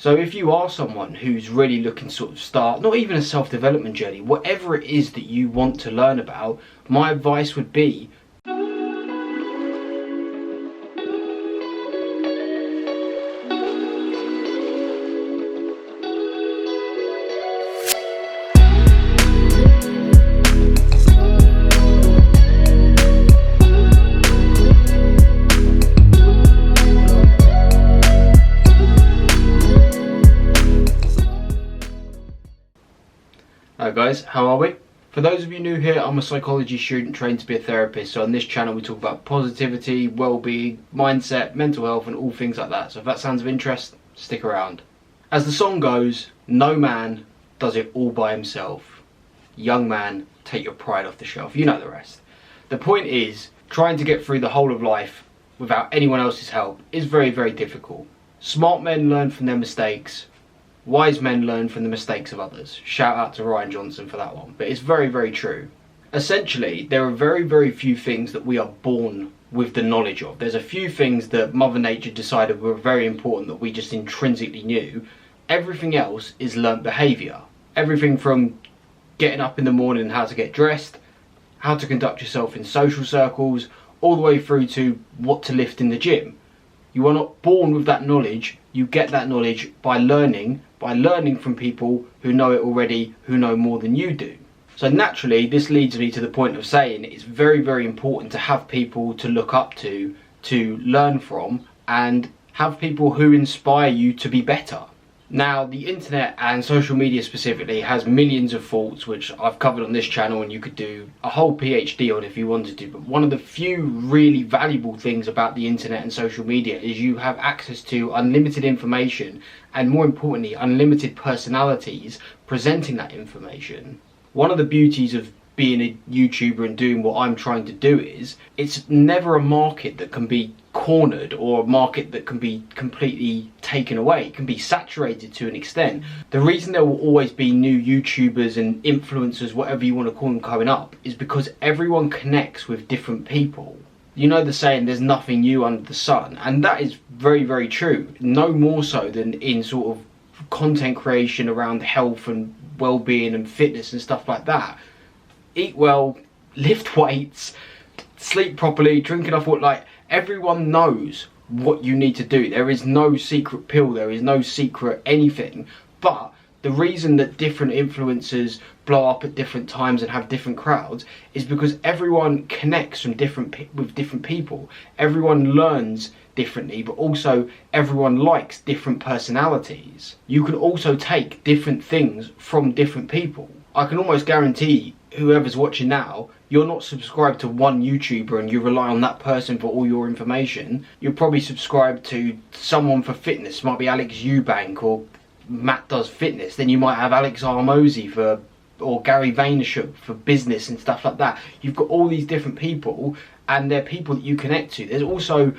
So if you are someone who's really looking to sort of start, not even a self-development journey, whatever it is that you want to learn about, my advice would be Hi guys, how are we? For those of you new here, I'm a psychology student trained to be a therapist. So on this channel we talk about positivity, well-being, mindset, mental health and all things like that. So if that sounds of interest, stick around. As the song goes, no man does it all by himself. Young man, take your pride off the shelf. You know the rest. The point is, trying to get through the whole of life without anyone else's help is very, very difficult. Smart men learn from their mistakes. Wise men learn from the mistakes of others. Shout out to Ryan Johnson for that one. But it's very, very true. Essentially, there are very, very few things that we are born with the knowledge of. There's a few things that Mother Nature decided were very important that we just intrinsically knew. Everything else is learnt behaviour. Everything from getting up in the morning and how to get dressed, how to conduct yourself in social circles, all the way through to what to lift in the gym. You are not born with that knowledge. You get that knowledge by learning from people who know it already, who know more than you do. So naturally, this leads me to the point of saying it's very, very important to have people to look up to learn from, and have people who inspire you to be better. Now, the internet and social media specifically has millions of faults, which I've covered on this channel, and you could do a whole PhD on if you wanted to. But one of the few really valuable things about the internet and social media is you have access to unlimited information, and more importantly, unlimited personalities presenting that information. One of the beauties of being a YouTuber and doing what I'm trying to do is, it's never a market that can be cornered or a market that can be completely taken away. It can be saturated to an extent. The reason there will always be new YouTubers and influencers, whatever you want to call them, coming up is because everyone connects with different people. You know the saying, there's nothing new under the sun, and that is very, very true. No more so than in sort of content creation around health and well-being and fitness and stuff like that. Eat well, lift weights, sleep properly, drink enough water. Like, everyone knows what you need to do. There is no secret pill, there is no secret anything. But the reason that different influencers blow up at different times and have different crowds is because everyone connects with different people. Everyone learns differently, but also everyone likes different personalities. You can also take different things from different people. I can almost guarantee whoever's watching now, you're not subscribed to one YouTuber and you rely on that person for all your information. You're probably subscribed to someone for fitness. Might be Alex Eubank, or Matt does fitness. Then you might have Alex Hormozi or Gary Vaynerchuk for business and stuff like that. You've got all these different people, and they're people that you connect to. There's also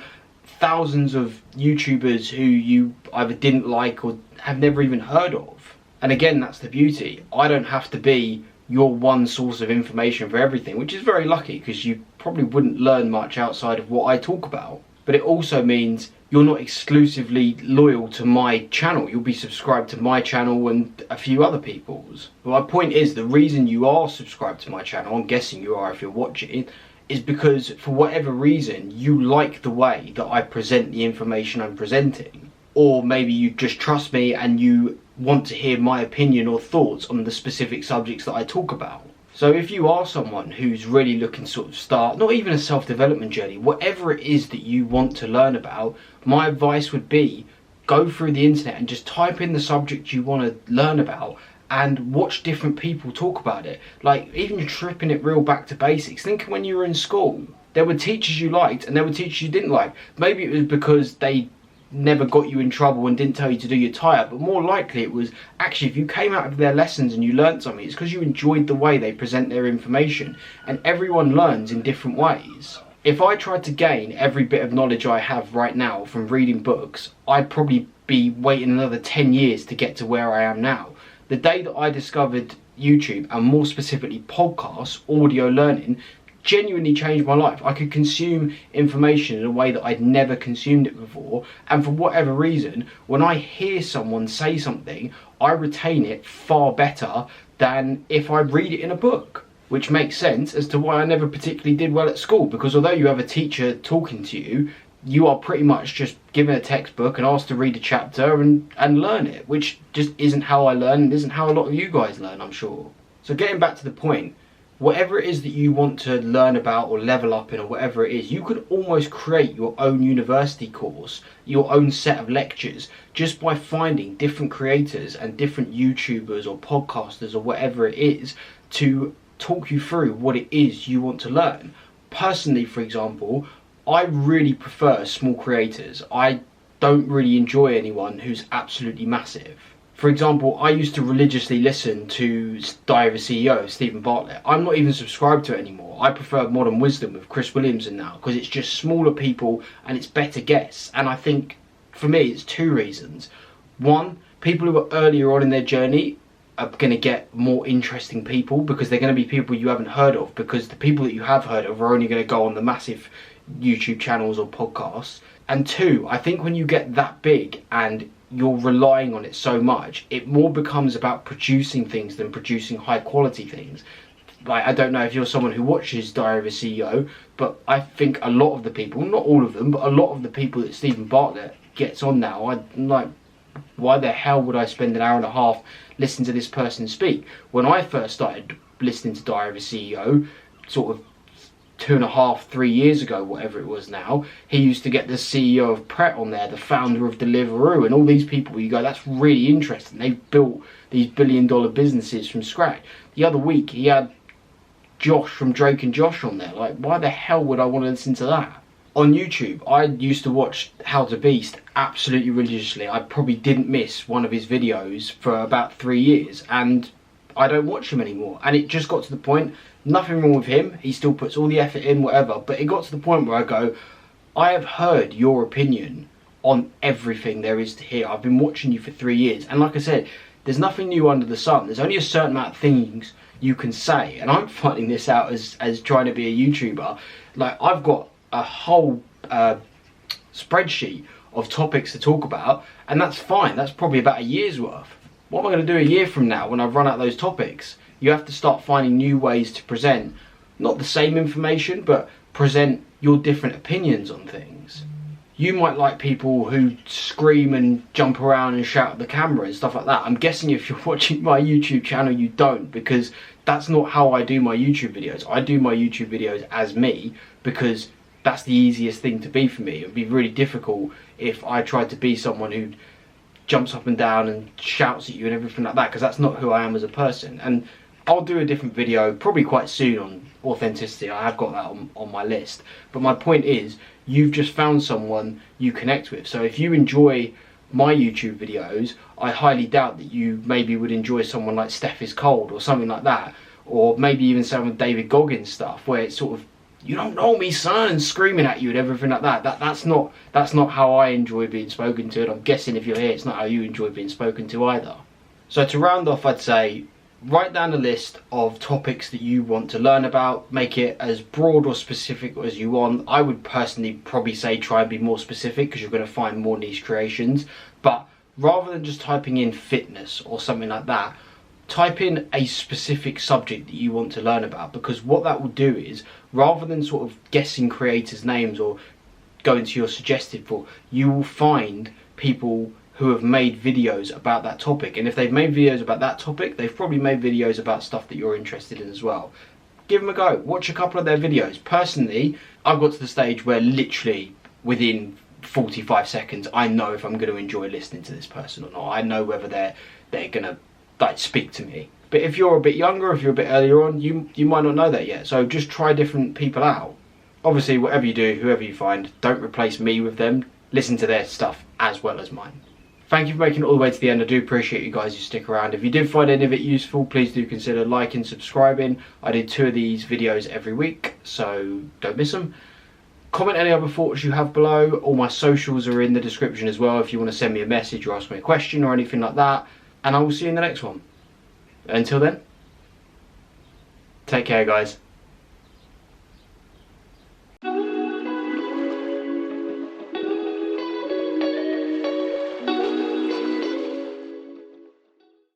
thousands of YouTubers who you either didn't like or have never even heard of. And again, that's the beauty. I don't have to be your one source of information for everything, which is very lucky, because you probably wouldn't learn much outside of what I talk about. But it also means you're not exclusively loyal to my channel. You'll be subscribed to my channel and a few other people's. But my point is, the reason you are subscribed to my channel, I'm guessing you are if you're watching, is because for whatever reason you like the way that I present the information I'm presenting. Or maybe you just trust me and you want to hear my opinion or thoughts on the specific subjects that I talk about. So if you are someone who's really looking to sort of start, not even a self-development journey, whatever it is that you want to learn about, my advice would be go through the internet and just type in the subject you want to learn about and watch different people talk about it. Like, even tripping it real back to basics. Think when you were in school, there were teachers you liked and there were teachers you didn't like. Maybe it was because they never got you in trouble and didn't tell you to do your tie-up, but more likely it was actually if you came out of their lessons and you learned something, it's because you enjoyed the way they present their information. And everyone learns in different ways. If I tried to gain every bit of knowledge I have right now from reading books, I'd probably be waiting another 10 years to get to where I am now. The day that I discovered YouTube, and more specifically podcasts, audio learning, genuinely changed my life. I could consume information in a way that I'd never consumed it before, and for whatever reason, when I hear someone say something, I retain it far better than if I read it in a book. Which makes sense as to why I never particularly did well at school, because although you have a teacher talking to you, you are pretty much just given a textbook and asked to read a chapter and learn it, which just isn't how I learn and isn't how a lot of you guys learn, I'm sure. So getting back to the point, whatever it is that you want to learn about or level up in or whatever it is, you could almost create your own university course, your own set of lectures, just by finding different creators and different YouTubers or podcasters or whatever it is to talk you through what it is you want to learn. Personally, for example, I really prefer small creators. I don't really enjoy anyone who's absolutely massive. For example, I used to religiously listen to Diary of a CEO, Stephen Bartlett. I'm not even subscribed to it anymore. I prefer Modern Wisdom with Chris Williamson now, because it's just smaller people and it's better guests. And I think, for me, it's two reasons. One, people who are earlier on in their journey are going to get more interesting people, because they're going to be people you haven't heard of, because the people that you have heard of are only going to go on the massive YouTube channels or podcasts. And two, I think when you get that big and you're relying on it so much, it more becomes about producing things than producing high quality things. Like, I don't know if you're someone who watches Diary of a CEO, but I think a lot of the people, not all of them, but a lot of the people that Stephen Bartlett gets on now, I'm like, why the hell would I spend an hour and a half listening to this person speak? When I first started listening to Diary of a CEO, sort of 2.5, 3 years ago, whatever it was now, he used to get the CEO of Pret on there, the founder of Deliveroo, and all these people. You go, that's really interesting. They've built these billion-dollar businesses from scratch. The other week, he had Josh from Drake and Josh on there. Like, why the hell would I want to listen to that? On YouTube, I used to watch How to Beast absolutely religiously. I probably didn't miss one of his videos for about 3 years, and I don't watch him anymore. And it just got to the point, nothing wrong with him, he still puts all the effort in, whatever, but it got to the point where I go, I have heard your opinion on everything there is to hear. I've been watching you for 3 years, and like I said, there's nothing new under the sun. There's only a certain amount of things you can say, and I'm finding this out as trying to be a YouTuber. Like, I've got a whole spreadsheet of topics to talk about, and that's fine. That's probably about a year's worth. What am I going to do a year from now when I've run out of those topics? You have to start finding new ways to present, not the same information, but present your different opinions on things. You might like people who scream and jump around and shout at the camera and stuff like that. I'm guessing if you're watching my YouTube channel, you don't, because that's not how I do my YouTube videos. I do my YouTube videos as me, because that's the easiest thing to be for me. It would be really difficult if I tried to be someone who jumps up and down and shouts at you and everything like that, because that's not who I am as a person. And I'll do a different video probably quite soon on authenticity. I have got that on my list. But my point is, you've just found someone you connect with. So if you enjoy my YouTube videos, I highly doubt that you maybe would enjoy someone like Steph is Cold or something like that, or maybe even some of David Goggins stuff, where it's sort of, you don't know me, son, and screaming at you and everything like that. That's not how I enjoy being spoken to, and I'm guessing if you're here, it's not how you enjoy being spoken to either. So to round off, I'd say, write down a list of topics that you want to learn about. Make it as broad or specific as you want. I would personally probably say try and be more specific, because you're going to find more niche creations. But rather than just typing in fitness or something like that, type in a specific subject that you want to learn about, because what that will do is, rather than sort of guessing creators' names or going to your suggested for, you will find people who have made videos about that topic. And if they've made videos about that topic, they've probably made videos about stuff that you're interested in as well. Give them a go. Watch a couple of their videos. Personally, I've got to the stage where literally within 45 seconds, I know if I'm going to enjoy listening to this person or not. I know whether they're going to like speak to me. But if you're a bit younger, if you're a bit earlier on, you might not know that yet. So just try different people out. Obviously, whatever you do, whoever you find, don't replace me with them. Listen to their stuff as well as mine. Thank you for making it all the way to the end. I do appreciate you guys who stick around. If you did find any of it useful, please do consider liking, subscribing. I did 2 of these videos every week, so don't miss them. Comment any other thoughts you have below. All my socials are in the description as well if you want to send me a message or ask me a question or anything like that. And I will see you in the next one. Until then, take care, guys.